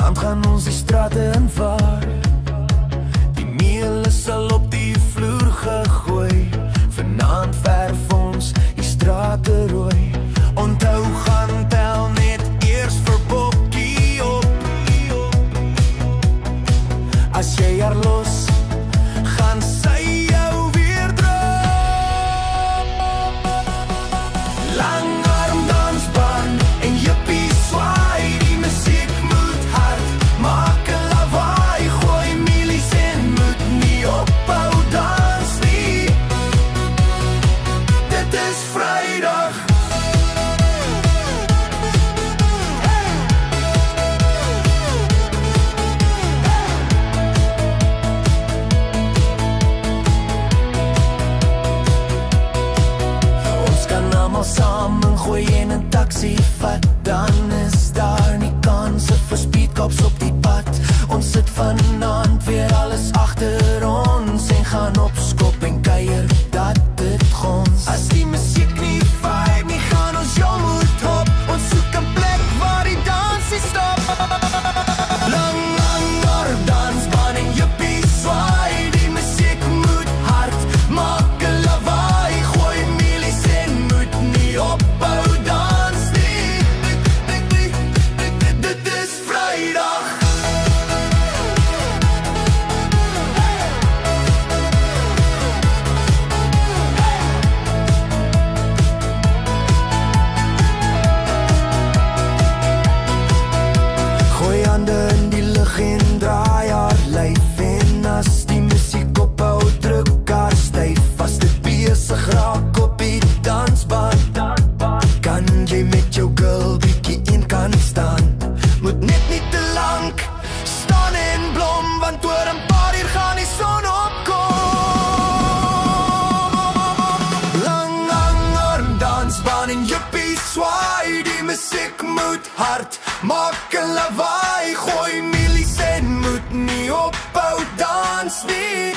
Vanaand gaan ons die strate in vaar. Die meel is al op die vloer gegooi. Vanaand verf ons die strate rooi. Onthou gaan tel net eers vir bokkie op. As jy haar los, gaan sy jou weer drop. Langarm dansbaan en jippie swaai. Die musiek moet hard, maak 'n lawaai. Gooi milies en moet nie ophou dans nie. Dit is Vrydag. Samen gooi en 'n taxi vat, dan is daar nie kanse vir speedkops op die pad. Ons sit vanaand weer alles agter ons en gaan op skop en kuier dat dit gons. As die musiek nie vibe nie, gaan ons jou moet hop. Ons soek 'n plek waar die dansie stop. Langer dansbaan en jippie swaai. Die musiek moet hard, maak 'n lawaai. Gooi milies en moet nie ophou dans nie. Dit is Vrydag. Gooi hande in die lug en draai haar lyf. En as die musiek ophou, druk haar styf. As dit besig raak op die dansbaan, kan jy met jou girl bietjie in kan staan. Moet net nie te lank staan en blom, want oor 'n paar uur gaan die son opkom. Langer dansbaan en jippie swaai. Die musiek moet hard, maak 'n lawaai. Gooi milies en moet nie ophou dans nie.